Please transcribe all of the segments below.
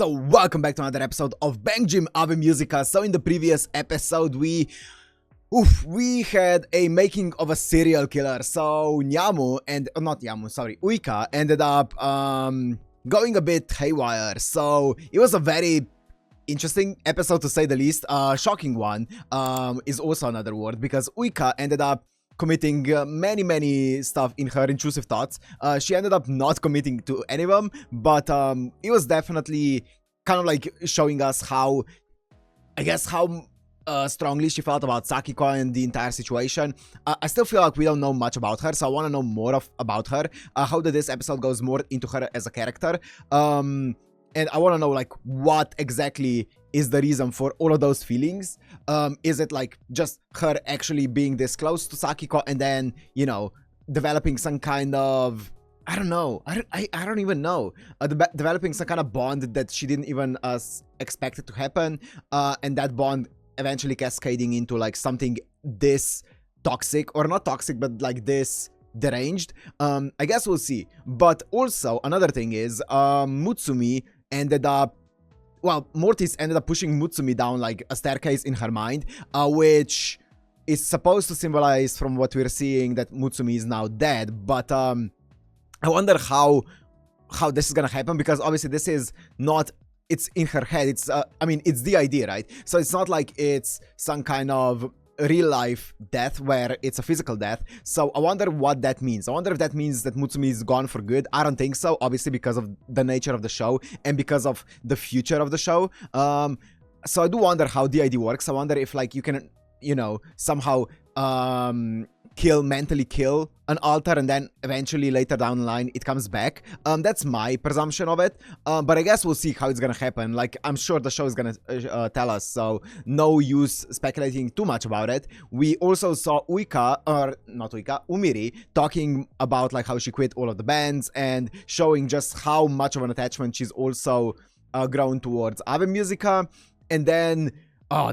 So welcome back to another episode of BanG Ave Mujica. So in the previous episode we had a making of a serial killer. So Nyamu and not Nyamu, sorry, Uika ended up going a bit haywire. So it was a very interesting episode to say the least. Shocking one is also another word, because Uika ended up committing many stuff in her intrusive thoughts. She ended up not committing to any of them, but it was definitely kind of like showing us how, I guess, how strongly she felt about Sakiko and the entire situation. I still feel like we don't know much about her, so I want to know more about her. How did this episode goes more into her as a character. And I want to know, like, what exactly is the reason for all of those feelings. Is it like just her actually being this close to Sakiko and then, you know, developing some kind of, I don't know, I don't even know, developing some kind of bond that she didn't even expect it to happen, and that bond eventually cascading into like something this toxic, or not toxic, but like this deranged. I guess we'll see. But also another thing is, Mutsumi ended up, well, Mortis ended up pushing Mutsumi down like a staircase in her mind, which is supposed to symbolize, from what we're seeing, that Mutsumi is now dead. But I wonder how this is gonna happen, because obviously this is not, it's in her head. It's I mean, it's the idea, right? So it's not like it's some kind of real life death where it's a physical death. So I wonder what that means. I wonder if that means that Mutsumi is gone for good. I don't think so, obviously, because of the nature of the show and because of the future of the show. So I do wonder how the idea works. I wonder if, like, you can, you know, somehow mentally kill an altar, and then eventually later down the line it comes back. That's my presumption of it, but I guess we'll see how it's gonna happen. Like, I'm sure the show is gonna tell us, so no use speculating too much about it. We also saw Uika, or not Uika, Umiri, talking about like how she quit all of the bands and showing just how much of an attachment she's also grown towards Ave Mujica. And then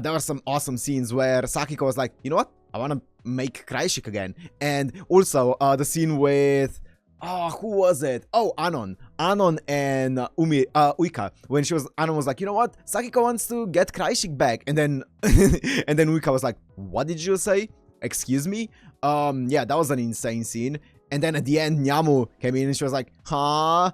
there were some awesome scenes where Sakiko was like, you know what, I want to make Kreishik again. And also the scene with, who was it? Oh, Anon and Uika, when Anon was like, you know what, Sakiko wants to get Kreishik back, and then and then Uika was like, what did you say, excuse me? Yeah, that was an insane scene. And then at the end, Nyamu came in and she was like, huh?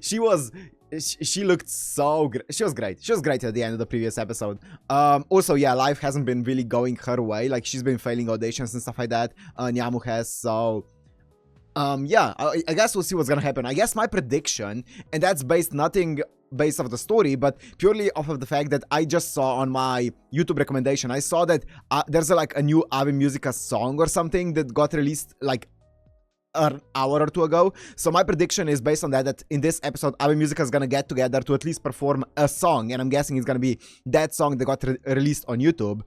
She looked so great. She was great. She was great at the end of the previous episode. Also, yeah, life hasn't been really going her way. Like, she's been failing auditions and stuff like that. Nyamu has, so yeah, I guess we'll see what's gonna happen. I guess my prediction, and that's nothing based off the story, but purely off of the fact that I just saw on my YouTube recommendation, I saw that there's like a new Ave Mujica song or something that got released like an hour or two ago. So my prediction is based on that in this episode Ave Mujica is gonna get together to at least perform a song, and I'm guessing it's gonna be that song that got released on YouTube.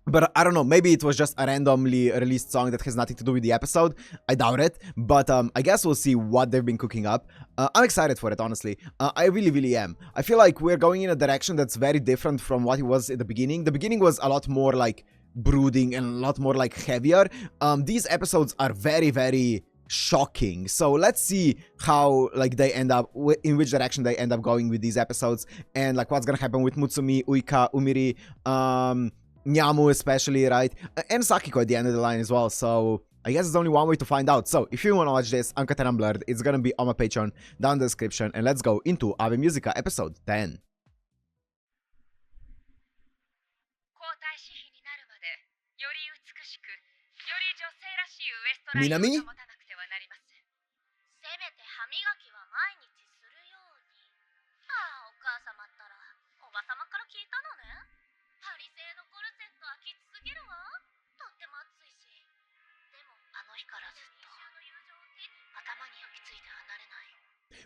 But I don't know, maybe it was just a randomly released song that has nothing to do with the episode. I doubt it, but I guess we'll see what they've been cooking up. I'm excited for it, honestly. I really am. I feel like we're going in a direction that's very different from what it was at the beginning. The beginning was a lot more like brooding and a lot more like heavier. These episodes are very shocking. So let's see how, like, they end up, in which direction they end up going with these episodes, and like what's gonna happen with Mutsumi, Uika, Umiri, Nyamu especially, right? And Sakiko at the end of the line as well. So I guess there's only one way to find out. So if you want to watch this uncut and unblurred, it's gonna be on my Patreon down in the description. And let's go into Ave Mujica episode 10. Minami?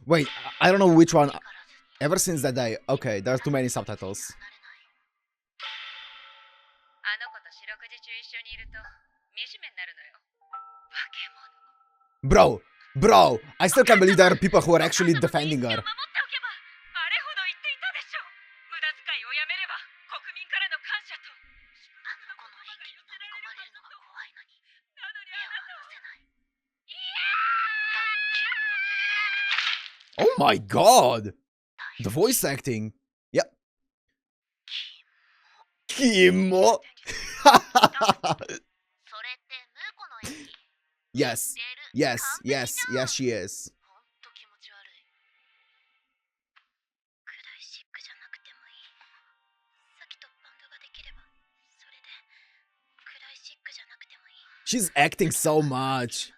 Wait, I don't know which one. Ever since that day. Okay, there's too many subtitles. Bro, I still can't believe there are people who are actually defending her. Oh my god! The voice acting. Yep. Kimo. Yes. Yes. Yes. Yes, she is. She's acting so much.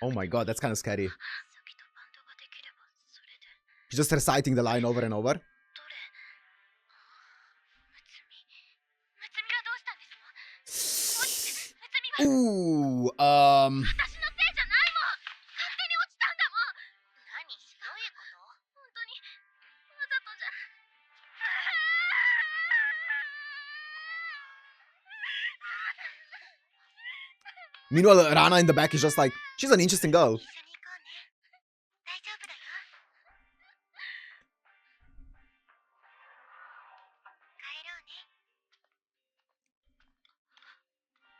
Oh my god, that's kind of scary. She's just reciting the line over and over. Ooh, Meanwhile, Rana in the back is just like, she's an interesting girl.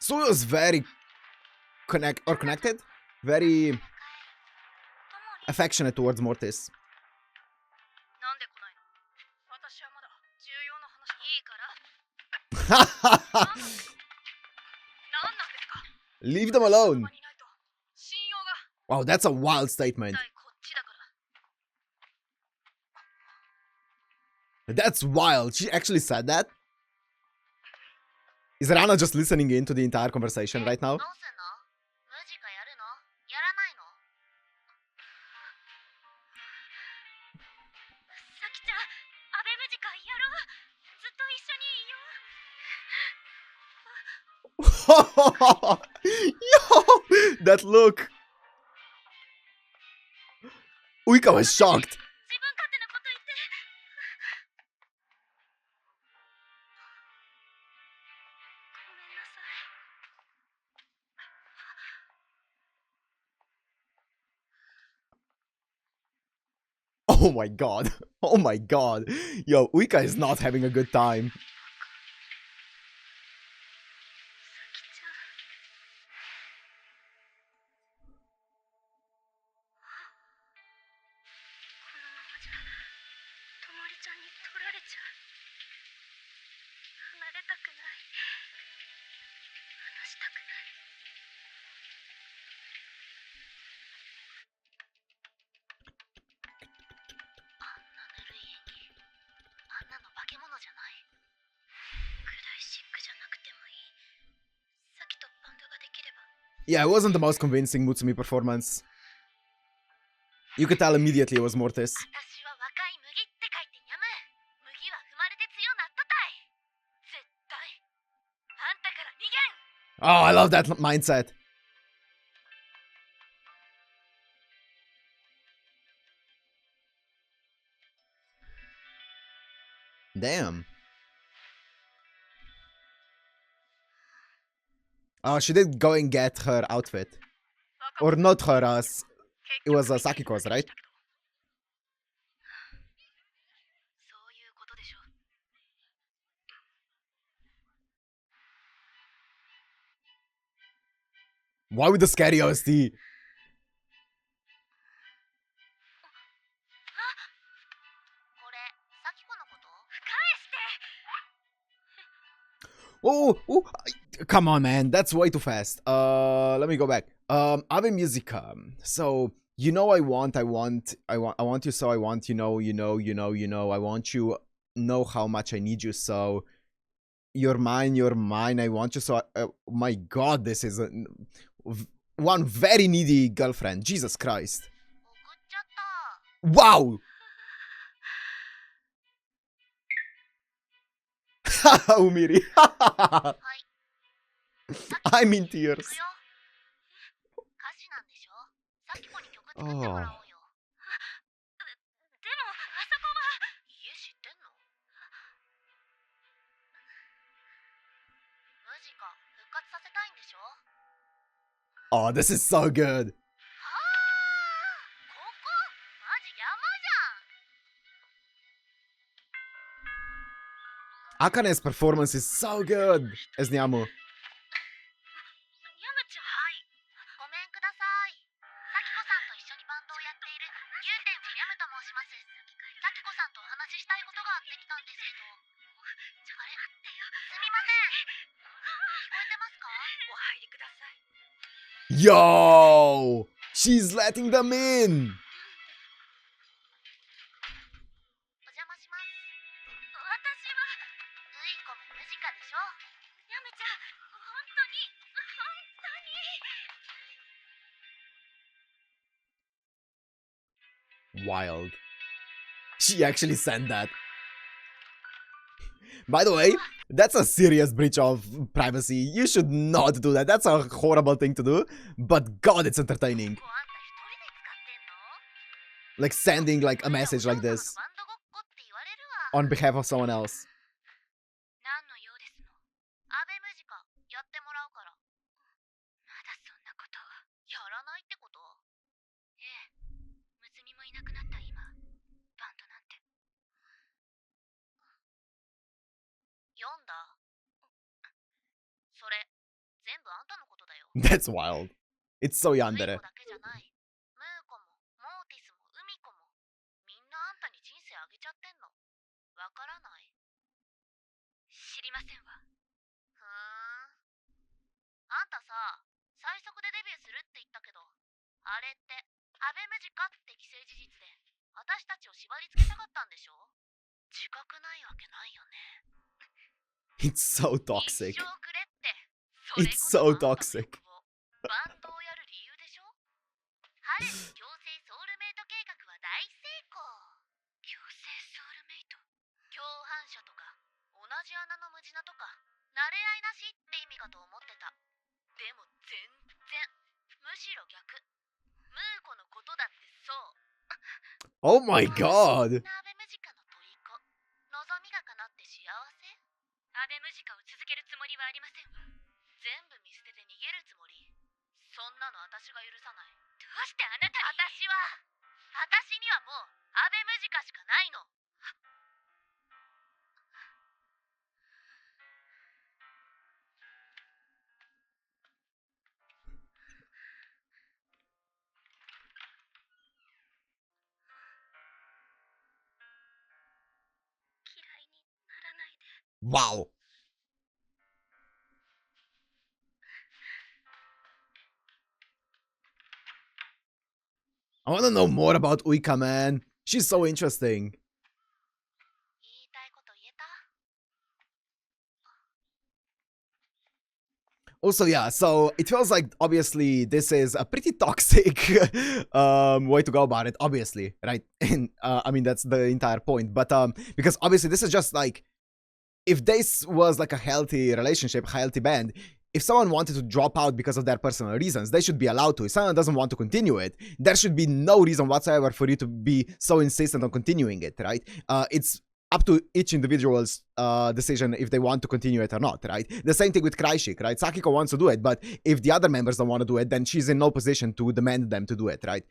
Suyo is very connected, very affectionate towards Mortis. Leave them alone. Wow, that's a wild statement. That's wild. She actually said that? Is Rana just listening in to the entire conversation right now? Yo, that look. Uika was shocked. Oh my god. Oh my god. Yo, Uika is not having a good time. Yeah, it wasn't the most convincing Mutsumi performance. You could tell immediately it was Mortis. Oh, I love that mindset. Damn. Oh, she did go and get her outfit. Or not her, it was Sakiko's, right? Why with the scary OST? Oh, come on, man. That's way too fast. Let me go back. Ave Musica. So, you know I want you, so I want, I want you, know how much I need you, so you're mine, I want you, so my god, this is one very needy girlfriend. Jesus Christ. Wow! Umiri. I'm in tears. Oh. Oh, this is so good. Akane's performance is so good as Nyamu. Yo! She's letting them in! Wild. She actually sent that. By the way, that's a serious breach of privacy. You should not do that. That's a horrible thing to do. But God, it's entertaining. Like sending like a message like this on behalf of someone else. That's wild. It's so yandere. It's so toxic. It's so toxic. Oh my God. Wow. I want to know more about Uika, man. She's so interesting. Also, yeah, so it feels like obviously this is a pretty toxic way to go about it, obviously, right? And I mean, that's the entire point. But because obviously this is just like, if this was like a healthy relationship, healthy band, if someone wanted to drop out because of their personal reasons, they should be allowed to. If someone doesn't want to continue it, there should be no reason whatsoever for you to be so insistent on continuing it, right? It's up to each individual's decision if they want to continue it or not, right? The same thing with Kreishik, right? Sakiko wants to do it, but if the other members don't want to do it, then she's in no position to demand them to do it, right?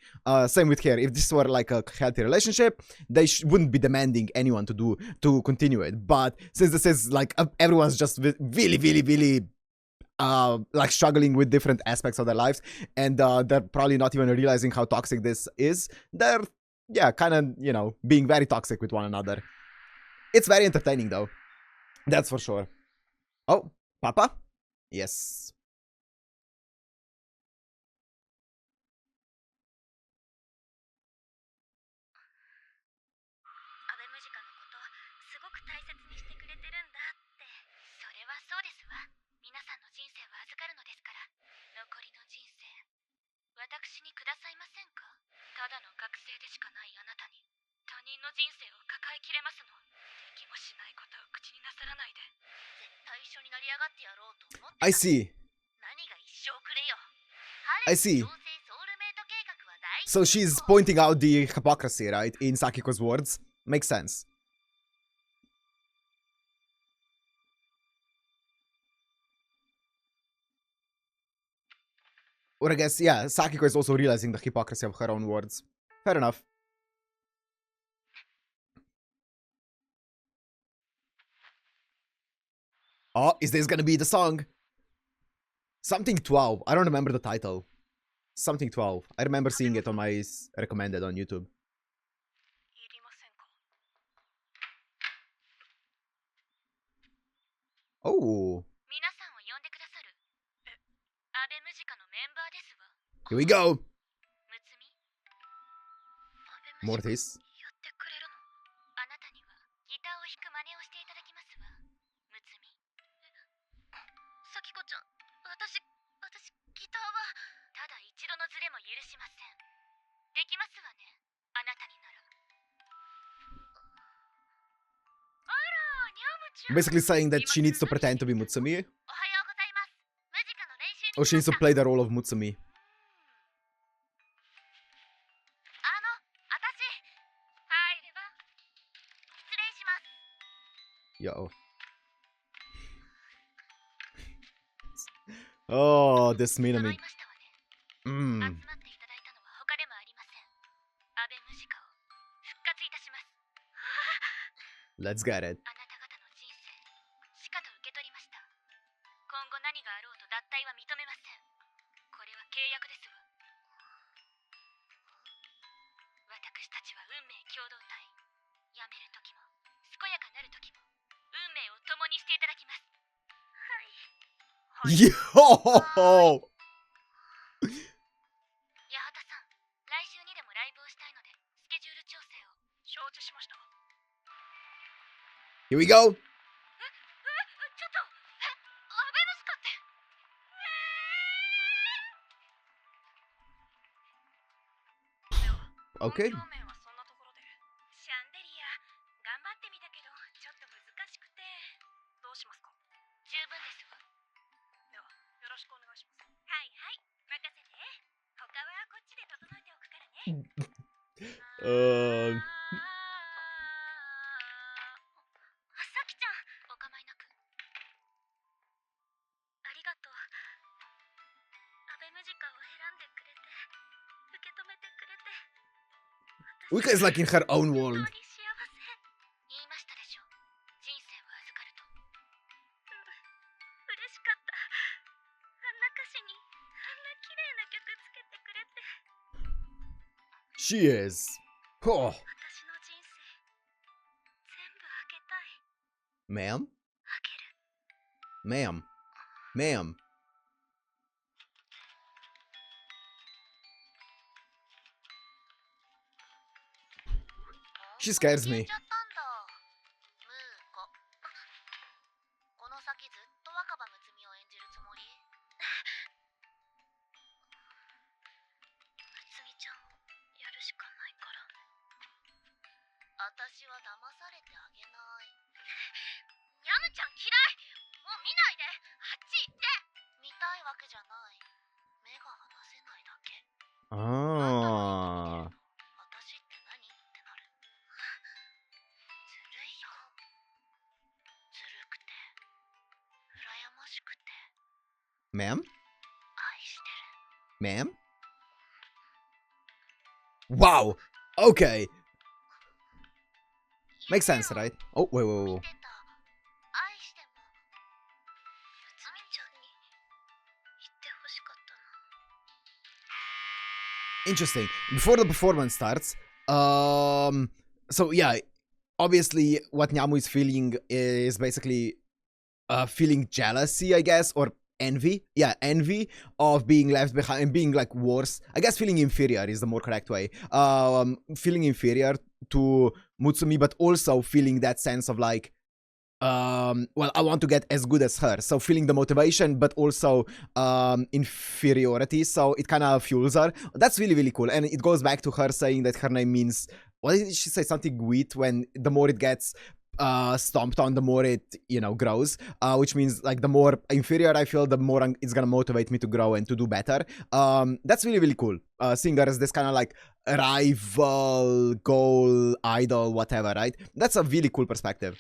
Same with her. If this were like a healthy relationship, they wouldn't be demanding anyone to continue it. But since this is like everyone's just really like struggling with different aspects of their lives, and they're probably not even realizing how toxic this is, they're kind of, you know, being very toxic with one another. It's very entertaining though, that's for sure. Oh, Papa? Yes. I see. I see. So she's pointing out the hypocrisy, right, in Sakiko's words. Makes sense. Or I guess, yeah, Sakiko is also realizing the hypocrisy of her own words. Fair enough. Oh, is this gonna be the song? Something 12. I don't remember the title. Something 12. I remember seeing it on my recommended on YouTube. Oh. 皆さんを呼んでくださる。アベムジカのメンバーですわ。 Here we go. むつみ、アベムジカ Mortis. やってくれるの？あなたにはギターを弾く真似をしていただきますわ。むつみ。サキコちゃん、私ギターはただ一度のズレも許しません。できますわね、あなたになら。あら、ニャムちゃん。 Basically saying that she needs to pretend to be Mutsumi. おはようございます。ムジカの練習に Or she needs to play the role of Mutsumi. 私入れば失礼します。 Yo. Oh, this 揃い Minami. ましたわね。 Mmm. 集まっていただいたのは他でもありません。アベムジカを復活いたします。 Let's get it. あなた方の人生、しかと受け取りました。今後何があろうと脱退は認めません。これは契約ですわ。私たちは運命共同体。病める時も健やかなる時も運命を共にしていただきます。はい。 Yo! 八幡さん、来週にでもライブをしたいのでスケジュール調整を。承知しました。 Here we go. ちょっと、アベムスカって。 Okay. 表面はそんなところで。シャンデリア頑張ってみたけどちょっと難しくて。どうしますか？十分ですわ。ではよろしくお願いします。はいはい、任せて。他はこっちで整えておくからね。さきちゃん、お構いなく。ありがとう。アベムジカを選んでくれて、受け止めてくれて。 Uika is like in her own world. 本当に幸せ。言いましたでしょ。人生を預かると。嬉しかった。あんな歌詞にあんな綺麗な曲つけてくれて。 She is. Oh. 私の人生全部あげたい。 Ma'am? あげる。 Ma'am. Ma'am. She scares me. 消えちゃったんだ。ムーコ。この先ずっと若葉むつみを演じるつもり？むつみちゃんをやるしかないから。私は騙されてあげない。ニャムちゃん嫌い。もう見ないで。あっち行って。見たいわけじゃない。目が離せないだけ。 Ah. 私って何ってなる。ずるいよ。ずるくて羨ましくて Ma'am? 愛してる。 Ma'am? Wow. Okay. Makes sense, right? Oh, wait, wait, 見 wait. てた。愛してもむつみちゃんに言ってほしかったな。 Interesting. Before the performance starts, so yeah, obviously what Nyamu is feeling is basically feeling jealousy, I guess, or envy. Yeah, envy of being left behind and being like worse. I guess feeling inferior is the more correct way. Feeling inferior to Mutsumi, but also feeling that sense of like, well, I want to get as good as her. So feeling the motivation, but also inferiority. So it kind of fuels her. That's really, really cool. And it goes back to her saying that her name means, what did she say? Something wheat, when the more it gets stomped on, the more it, you know, grows. Which means like the more inferior I feel, the more it's gonna motivate me to grow and to do better. That's really, really cool. Seeing her as this kind of like rival, goal, idol, whatever, right? That's a really cool perspective.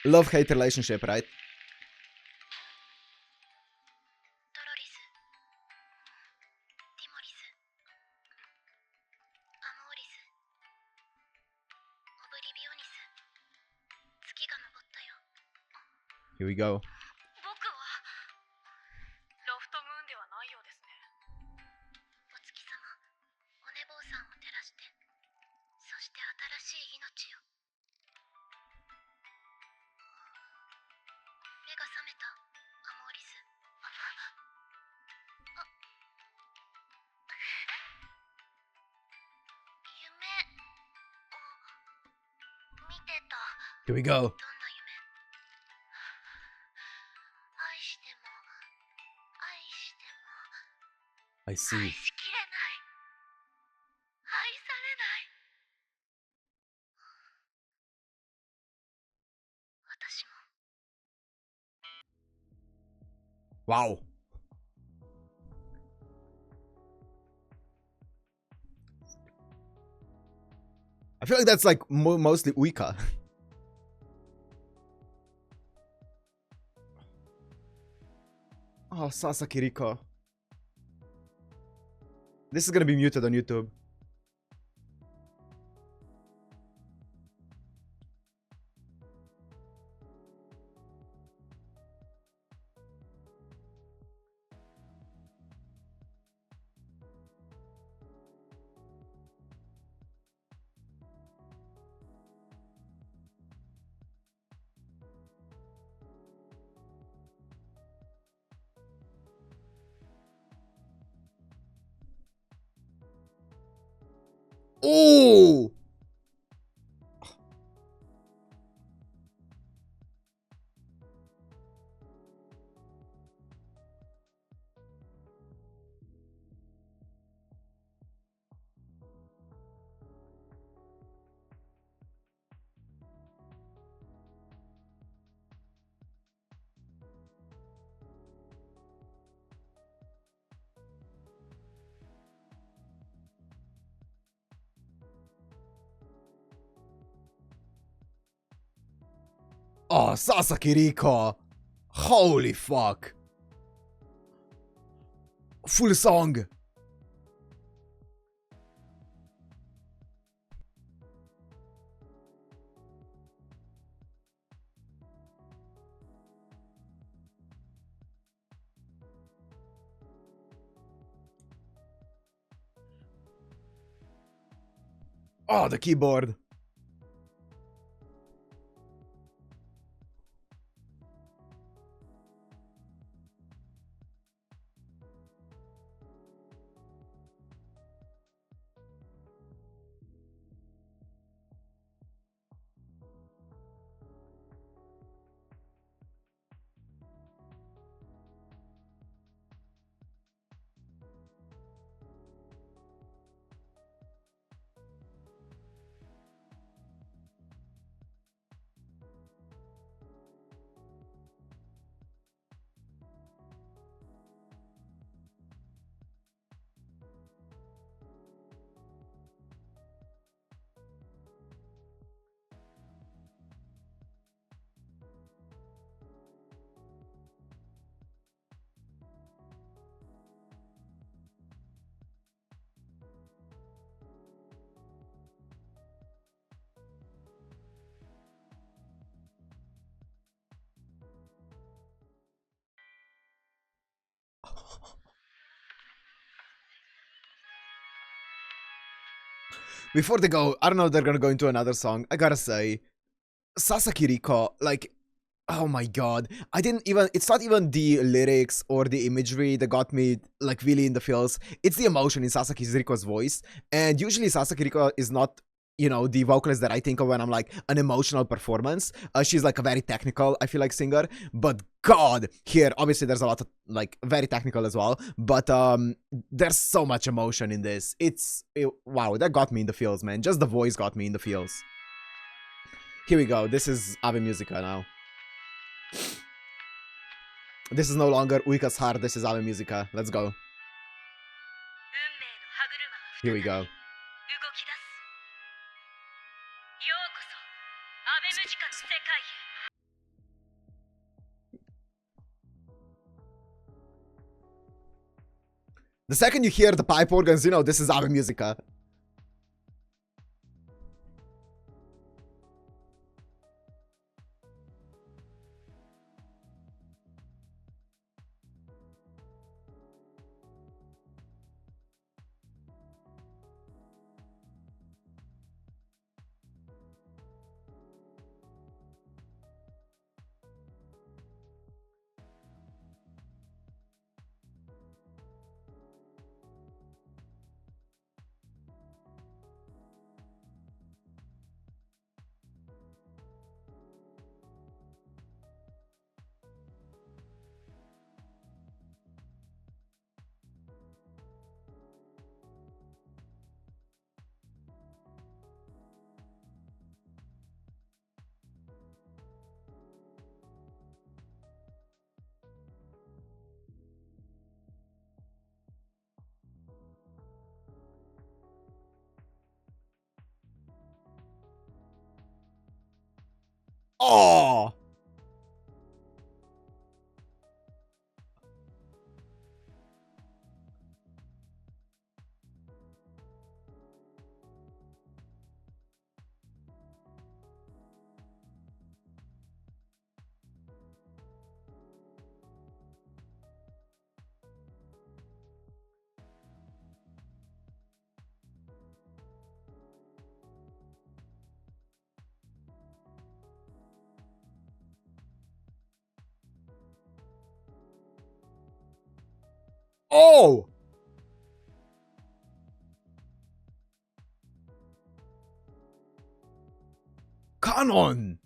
Love-hate relationship, right? ドロリス、ティモリス、アモーリス、オブリビオニス。月が昇ったよ。 Here we go. 僕はロフトムーンではないようですね。お月様、お寝坊さんを照らして、そして新しい命を。Here we go. どんな夢愛しても愛しても I see. 愛しきれない愛されない私も Wow. I feel like that's like mostly Uika. Oh, Sasaki Riko. This is gonna be muted on YouTube. Oh! Oh, Sasaki Riko! Holy fuck! Full song! Oh, the keyboard! Before they go, I don't know if they're gonna go into another song. I gotta say, Sasaki Riko, like, oh my god. I didn't even, it's not even the lyrics or the imagery that got me, like, really in the feels. It's the emotion in Sasaki Riko's voice. And usually Sasaki Riko is not, you know, the vocalist that I think of when I'm like an emotional performance. She's like a very technical, I feel like, singer. But god, here, obviously there's a lot of, like, very technical as well. But there's so much emotion in this. Wow, that got me in the feels, man. Just the voice got me in the feels. Here we go. This is Ave Mujica now. This is no longer Uika's heart. This is Ave Mujica. Let's go. Here we go. The second you hear the pipe organs, you know this is Ave Mujica. Oh! Oh! Canon!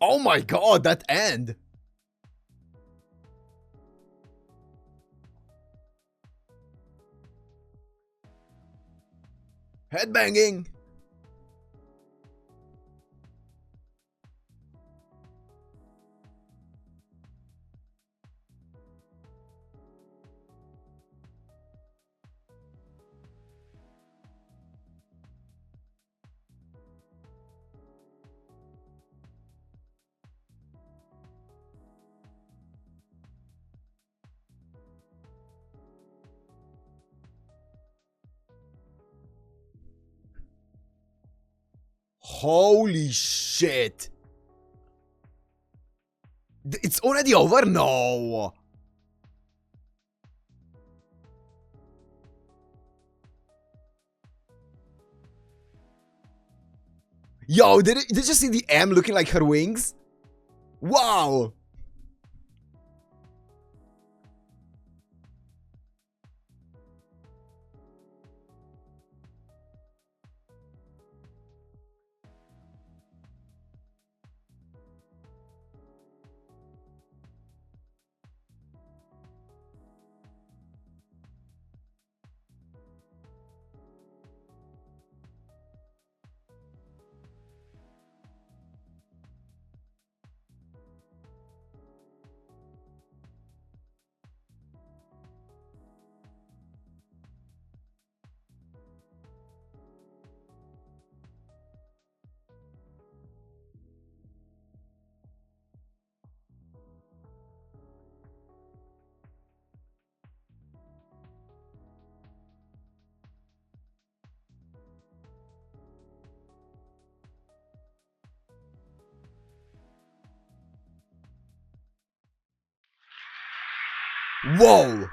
Oh my god, that end! Headbanging! Holy shit! It's already over? No! Yo, did you see the M looking like her wings? Wow! Whoa!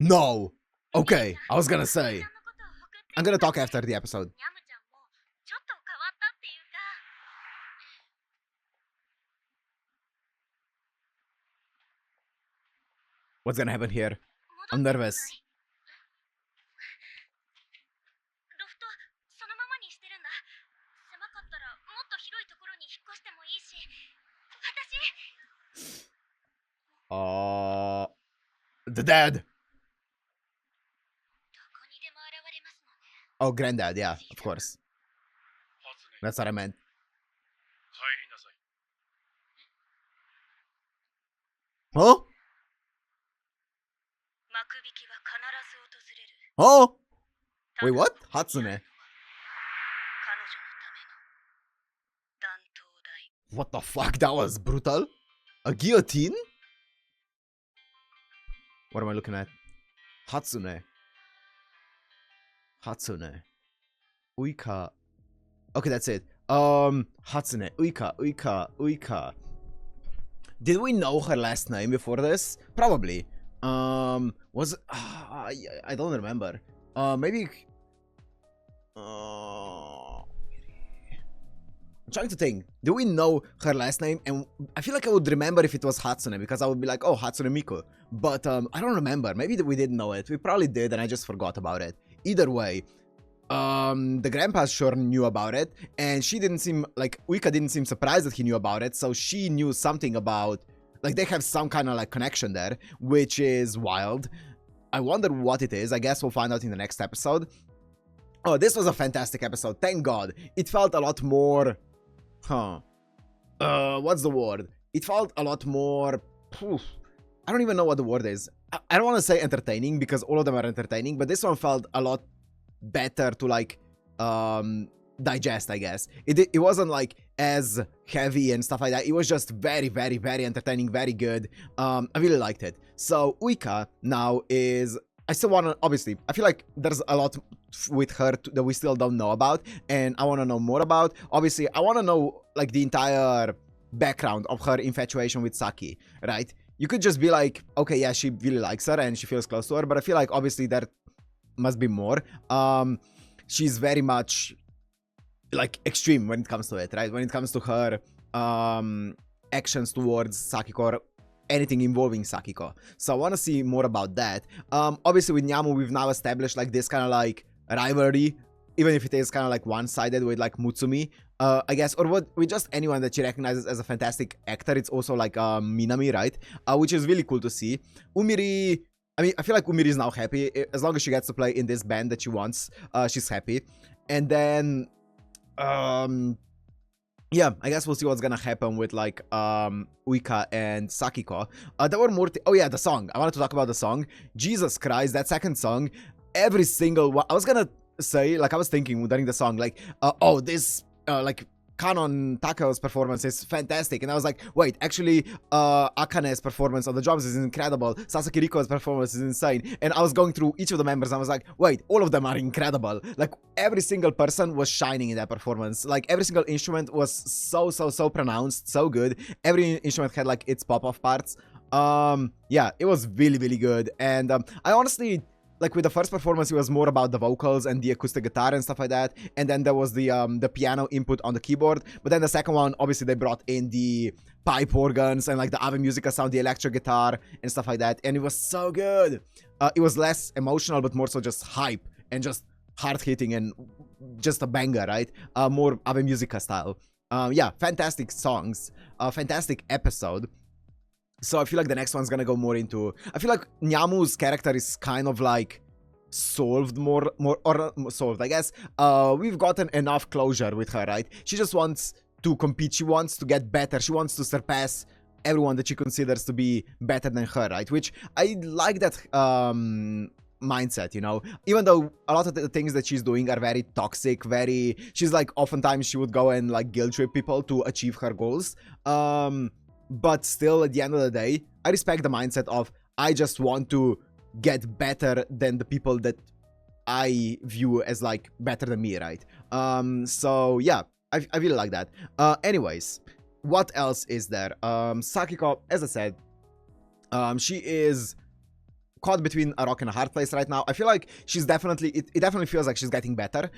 No! Okay, I was gonna say. I'm gonna talk after the episode. What's gonna happen here? I'm nervous. The dad. Oh, granddad, yeah, of course. That's what I meant. Huh? Oh? Wait, what? Hatsune. What the fuck? That was brutal. A guillotine? What am I looking at? Hatsune. Hatsune. Uika. Okay, that's it. Hatsune. Uika. Did we know her last name before this? Probably. Was I don't remember. Maybe. I'm trying to think. Do we know her last name? And I feel like I would remember if it was Hatsune, because I would be like, oh, Hatsune Miku. But I don't remember. Maybe we didn't know it. We probably did, and I just forgot about it. Either way, the grandpa sure knew about it, and she didn't seem like Uika didn't seem surprised that he knew about it, so she knew something about, like, they have some kind of like connection there, which is wild. I wonder what it is. I guess we'll find out in the next episode. Oh, this was a fantastic episode, thank God. It felt a lot more, what's the word? It felt a lot more, I don't even know what the word is. I don't want to say entertaining, because all of them are entertaining, but this one felt a lot better to like digest, I guess. It wasn't like as heavy and stuff like that. It was just very, very, very entertaining, very good. I really liked it. So Uika now is, I still want to, obviously, I feel like there's a lot with her that we still don't know about, and I want to know more about. Obviously, I want to know like the entire background of her infatuation with Saki, right? You could just be like, okay, yeah, she really likes her and she feels close to her, but I feel like obviously there must be more. She's very much like extreme when it comes to it, right? When it comes to her actions towards Sakiko or anything involving Sakiko. So I want to see more about that. Obviously with Nyamu, we've now established like this kind of like rivalry, even if it is kind of like one-sided with like Mutsumi, I guess, or with just anyone that she recognizes as a fantastic actor. It's also like Minami, right? Which is really cool to see. Umiri, I mean, I feel like Umiri is now happy. As long as she gets to play in this band that she wants, she's happy. And then, yeah, I guess we'll see what's gonna happen with like Uika and Sakiko. There were more. Oh yeah, the song. I wanted to talk about the song. Jesus Christ, that second song. Every single one. I was gonna say, like, I was thinking during the song, like, oh, this, like, Kanon Takao's performance is fantastic, and I was like, wait, actually, Akane's performance on the drums is incredible, Sasaki Riko's performance is insane, and I was going through each of the members, and I was like, wait, all of them are incredible. Like, every single person was shining in that performance. Like, every single instrument was so pronounced, so good. Every instrument had, like, its pop-off parts. Yeah, it was really good, and I honestly, like, with the first performance, it was more about the vocals and the acoustic guitar and stuff like that, and then there was the piano input on the keyboard. But then the second one, obviously, they brought in the pipe organs and like the Ave Mujica sound, the electric guitar and stuff like that, and it was so good. It was less emotional, but more so just hype and just hard-hitting and just a banger, right? More Ave Mujica style. Yeah, fantastic songs, fantastic episode. So I feel like the next one's gonna go more into, I feel like Nyamu's character is kind of like solved more solved, I guess. We've gotten enough closure with her, right? She just wants to compete, she wants to get better, she wants to surpass everyone that she considers to be better than her, right? Which I like that mindset, you know, even though a lot of the things that she's doing are very toxic, very, she's like, oftentimes she would go and like guilt trip people to achieve her goals. But still, at the end of the day, I respect the mindset of, I just want to get better than the people that I view as, like, better than me, right? So, yeah, I really like that. Anyways, what else is there? Sakiko, as I said, she is caught between a rock and a hard place right now. I feel like she's definitely, it definitely feels like she's getting better.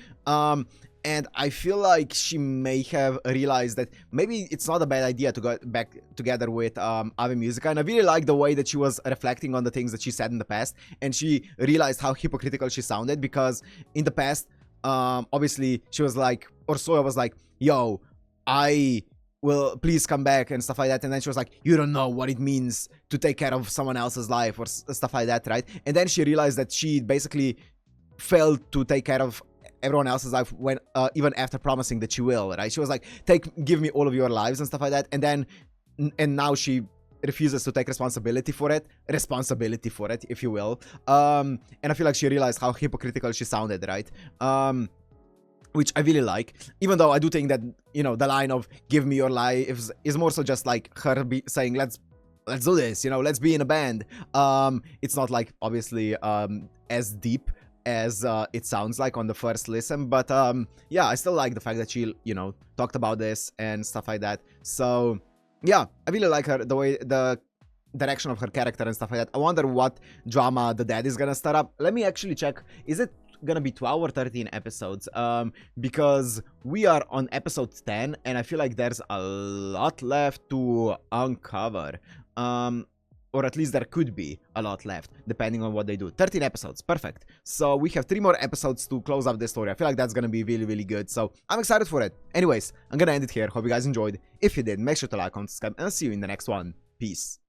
And I feel like she may have realized that maybe it's not a bad idea to go back together with Ave Mujica. And I really like the way that she was reflecting on the things that she said in the past. And she realized how hypocritical she sounded, because in the past, obviously, she was like, or Soya was like, yo, I will please come back and stuff like that. And then she was like, you don't know what it means to take care of someone else's life or stuff like that, right? And then she realized that she basically failed to take care of everyone else's life when even after promising that she will, right? She was like, give me all of your lives and stuff like that, and then now she refuses to take responsibility for it, if you will. And I feel like she realized how hypocritical she sounded, right? Which I really like, even though I do think that, you know, the line of give me your life is more so just like her saying, let's do this, you know, let's be in a band. It's not like obviously as deep as it sounds like on the first listen, but yeah, I still like the fact that she, you know, talked about this and stuff like that. So yeah, I really like her, the way, the direction of her character and stuff like that. I wonder what drama the dad is gonna start up. Let me actually check. Is it gonna be 12 or 13 episodes? Because we are on episode 10 and I feel like there's a lot left to uncover. Or or at least there could be a lot left, depending on what they do. 13 episodes, perfect. So we have 3 more episodes to close up the story. I feel like that's gonna be really, really good, so I'm excited for it. Anyways, I'm gonna end it here. Hope you guys enjoyed. If you did, make sure to like, comment, subscribe, and I'll see you in the next one. Peace.